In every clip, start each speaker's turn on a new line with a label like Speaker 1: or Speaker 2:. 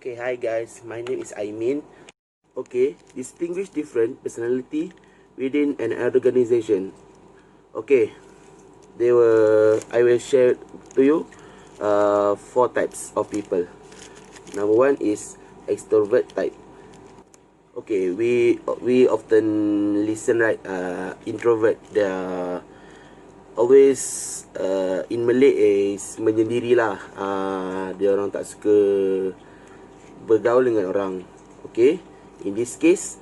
Speaker 1: Okay, hi guys, my name is Aimin. Okay, distinguish different personality within an organization. Okay, I will share to you four types of people. Number one is extrovert type. Okay, we often listen, right, introvert. They are always in Malay is menyendiri lah. Dia orang tak suka bergaul dengan orang. Okay, in this case,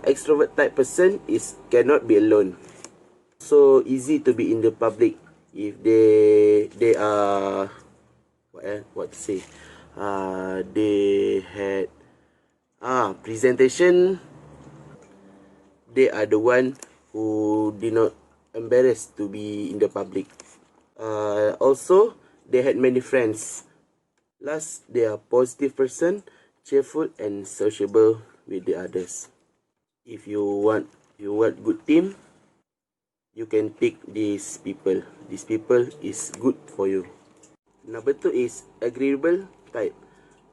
Speaker 1: extrovert type person is cannot be alone. So easy to be in the public if they are what to say. They had presentation. They are the one who did not embarrassed to be in the public. Also, they had many friends. Last, they are positive person, cheerful and sociable with the others. If you want good team, you can pick these people. These people is good for you. Number two is agreeable type.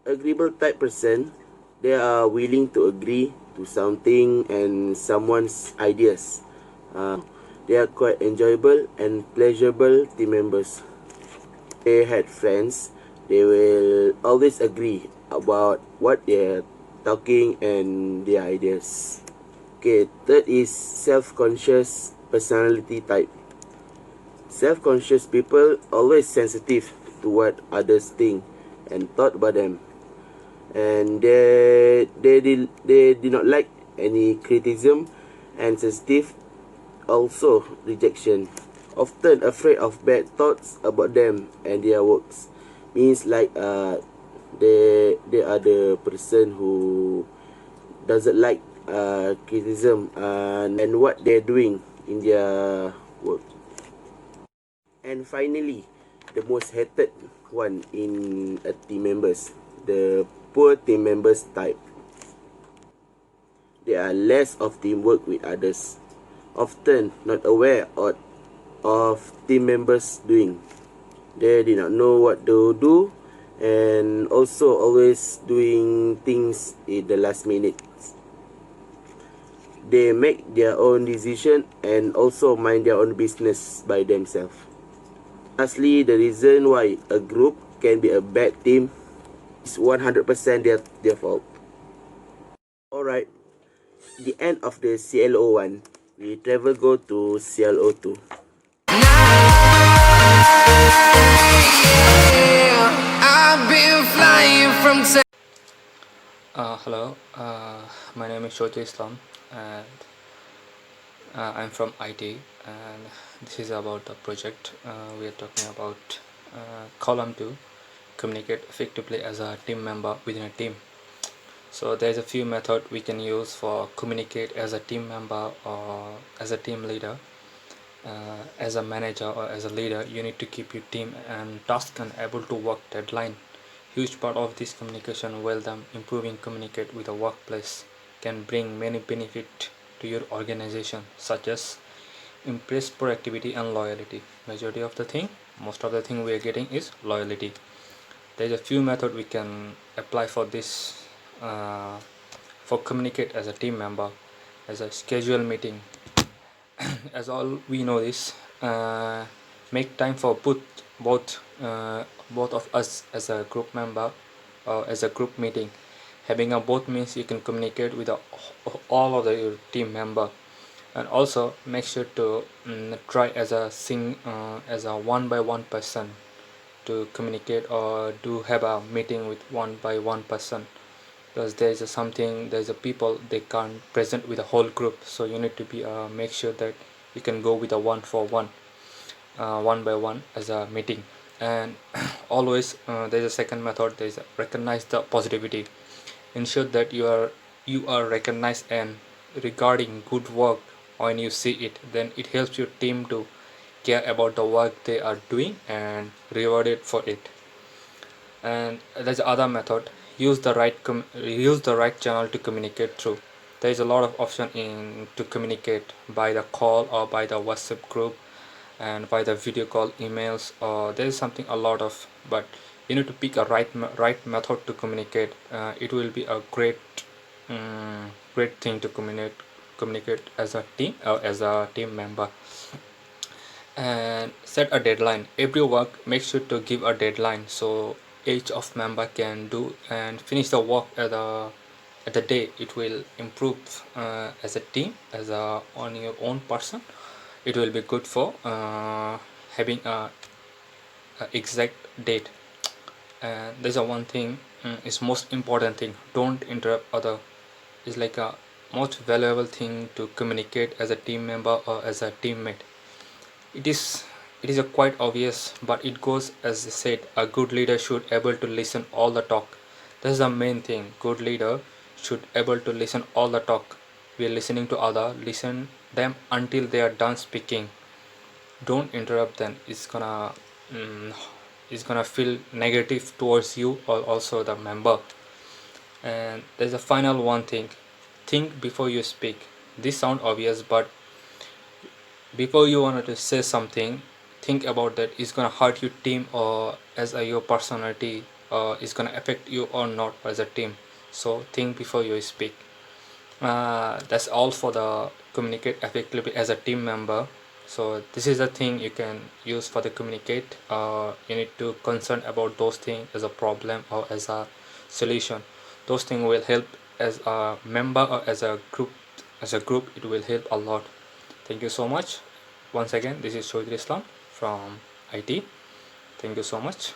Speaker 1: Agreeable type person, they are willing to agree to something and someone's ideas. They are quite enjoyable and pleasurable team members. They had friends, they will always agree about what they're talking and their ideas. Okay, third is self-conscious personality type. Self-conscious people always sensitive to what others think and thought about them, and they did not like any criticism, and sensitive also rejection. Often afraid of bad thoughts about them and their works. Means like they are the person who doesn't like criticism and what they're doing in their work. And finally, the most hated one in a team members, the poor team members type. They are less of teamwork with others, often not aware of team members doing. They did not know what to do, and also always doing things in the last minute. They make their own decision and also mind their own business by themselves. Lastly, the reason why a group can be a bad team is 100% their fault. Alright, the end of the CLO 1, we travel go to CLO 2.
Speaker 2: Hello, my name is Shoti Islam, and I'm from IT, and this is about the project. We are talking about column 2, communicate effectively as a team member within a team. So there's a few methods we can use for communicate as a team member or as a team leader. As a manager or as a leader, you need to keep your team and task and able to work deadline. Huge part of this communication, well done, improving communicate with the workplace can bring many benefit to your organization, such as increased productivity and loyalty. Majority of the thing, most of the thing we are getting is loyalty. There's a few method we can apply for this, for communicate as a team member, as a schedule meeting. As all we know this, make time for both of us as a group member or as a group meeting. Having a both means you can communicate with all of your team member, and also make sure to try as a one by one person to communicate or do have a meeting with one by one person, because there's a people they can't present with a whole group, so you need to be make sure that you can go with a one for one, one by one as a meeting. And always there's a second method, there's recognize the positivity. Ensure that you are recognized and regarding good work. When you see it, then it helps your team to care about the work they are doing and rewarded for it. And there's other method, use the right channel to communicate through. There is a lot of option in to communicate by the call or by the WhatsApp group and by the video call, emails, or there is something a lot of, but you need to pick a right method to communicate. It will be a great thing to communicate as a team or as a team member. And set a deadline. Every work, make sure to give a deadline so each of member can do and finish the work at the day. It will improve as a team, as a on your own person. It will be good for having a exact date. And there's a one thing, is most important thing, don't interrupt other. Is like a most valuable thing to communicate as a team member or as a teammate. It is a quite obvious, but it goes as I said. A good leader should able to listen all the talk. That's the main thing. Good leader should able to listen all the talk. We are listening to other, listen them until they are done speaking. Don't interrupt them. Mm, it's gonna feel negative towards you or also the member. And there's a final one thing. Think before you speak. This sound obvious, but before you wanted to say something, think about that is gonna hurt your team or as a your personality, or is gonna affect you or not as a team. So think before you speak. That's all for the communicate effectively as a team member. So this is the thing you can use for the communicate. You need to concern about those things as a problem or as a solution. Those things will help as a member or as a group. As a group, it will help a lot. Thank you so much. Once again, this is Shoaib Islam from IT. Thank you so much.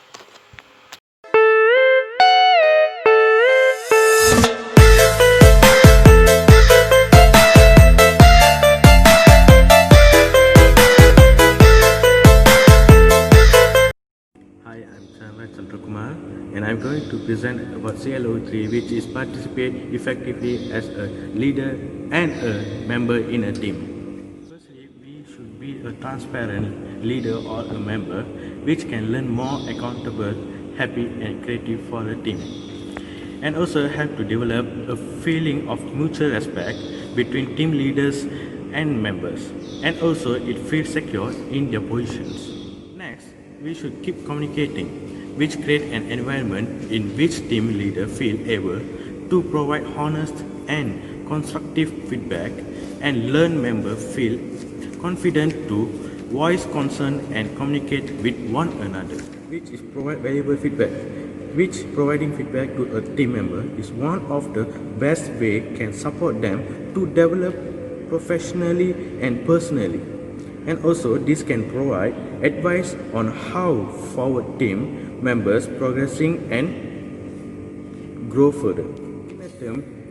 Speaker 3: Hi, I'm Chandra Chandrakumar, and I'm going to present about CLO3, which is participate effectively as a leader and a member in a team. Firstly, we should be a transparent leader or a member which can learn more accountable, happy and creative for the team. And also have to develop a feeling of mutual respect between team leaders and members. And also it feels secure in their positions. Next, we should keep communicating, which create an environment in which team leader feel able to provide honest and constructive feedback, and learn member feel confident to voice concern and communicate with one another, which is provide valuable feedback. Which providing feedback to a team member is one of the best way can support them to develop professionally and personally. And also this can provide advice on how forward team members progressing and grow further.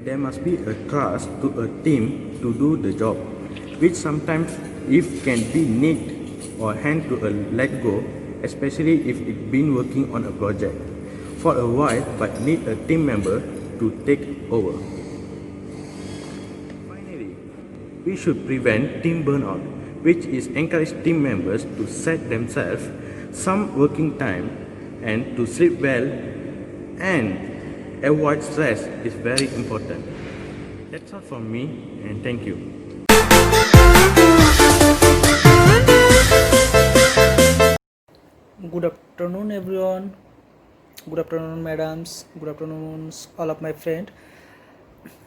Speaker 3: There must be a trust to a team to do the job, which sometimes if can be need or hand to a let go, especially if it been working on a project for a while but need a team member to take over. Finally, we should prevent team burnout, which is encourage team members to set themselves some working time and to sleep well and avoid stress is very important. That's all from me, and thank you.
Speaker 4: Good afternoon, everyone. Good afternoon, madams. Good afternoon, all of my friends.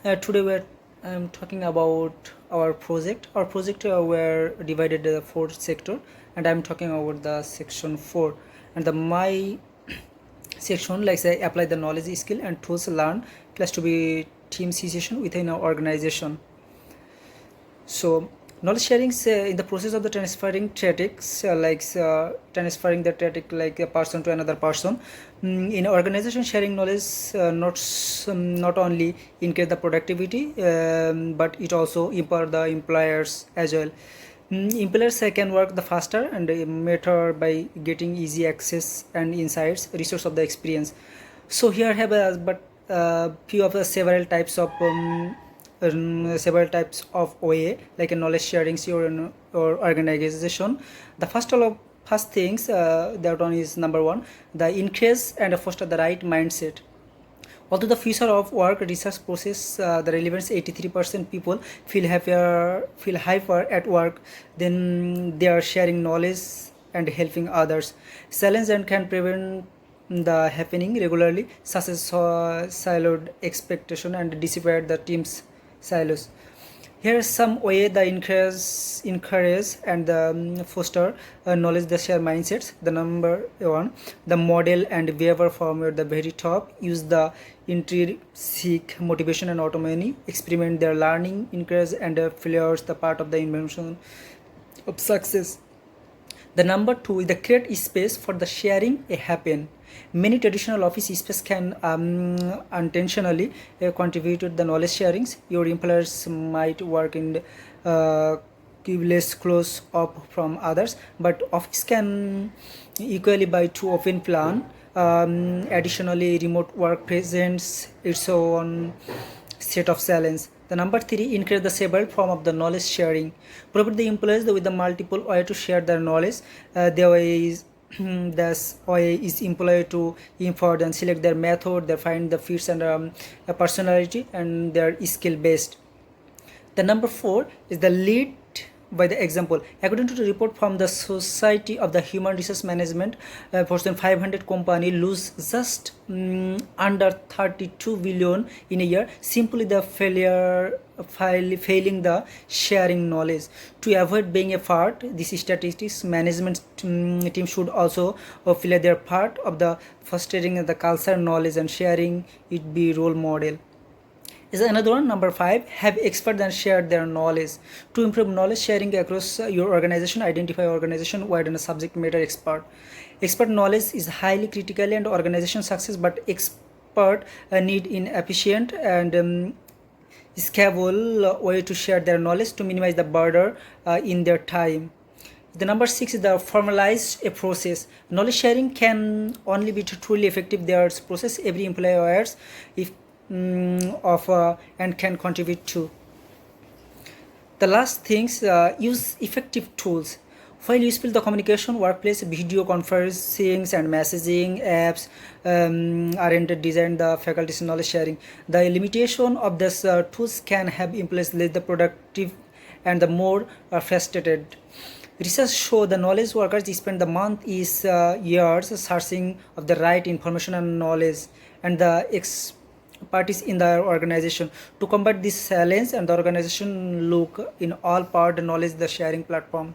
Speaker 4: Today I'm talking about our project. Our project were divided the 4 sector, and I'm talking about the section 4. And my section like say apply the knowledge, skill, and tools learned plus to be team situation within our organization. So knowledge sharing in the process of the transferring tactics, transferring the tactic like a person to another person. In organization, sharing knowledge not only increase the productivity, but it also empower the employers as well. Employers can work the faster and better by getting easy access and insights, resource of the experience. So here I have few of the several types of OA like a knowledge sharing or organization. The first things that one is number 1, the increase and foster the right mindset. Although the future of work research process, the relevance 83% people feel hyper at work, then they are sharing knowledge and helping others. Challenge and can prevent the happening regularly, such as siloed expectation and dissipate the team's silos. Here are some way the encourage and foster knowledge the share mindsets. The number one, the model and behavior form at the very top. Use the intrinsic motivation and autonomy. Experiment their learning, encourage and failures the part of the invention of success. The number two is the create space for the sharing happen. Many traditional office space can unintentionally contribute to the knowledge sharings. Your employers might work in less close up from others, but office can equally by to open plan. Additionally, remote work presents its own set of challenge. The number three, increase the several form of the knowledge sharing. Provide the employees with the multiple way to share their knowledge. There is this way is employee to import and select their method, they find the fits and personality and their skill based. The number four is the lead by the example. According to the report from the Society of the Human Resource Management, Fortune 500 company lose just under 32 billion in a year simply the failing the sharing knowledge. To avoid being a part, this statistics management team should also play their part of the fostering the culture, knowledge and sharing. It be role model. Is another one. Number five, have experts and share their knowledge. To improve knowledge sharing across your organization, identify organization wide and subject matter expert. Expert knowledge is highly critical and organization success, but expert need in efficient and scalable way to share their knowledge to minimize the burden in their time. The number six is the formalized process. Knowledge sharing can only be truly effective. There's process every employee wears if of and can contribute to. The last things, use effective tools. While useful the communication workplace, video conferencing and messaging apps are designed the faculty's knowledge sharing. The limitation of these tools can have employees less the productive and the more frustrated. Research show the knowledge workers spend the month is years searching of the right information and knowledge and the parties in the organization. To combat this challenge, and the organization look in all part knowledge the sharing platform.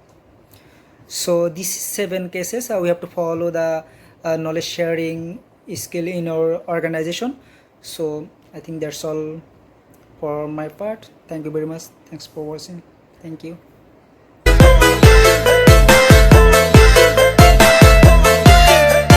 Speaker 4: So these 7 cases we have to follow the knowledge sharing skill in our organization. So I think that's all for my part. Thank you very much. Thanks for watching. Thank you.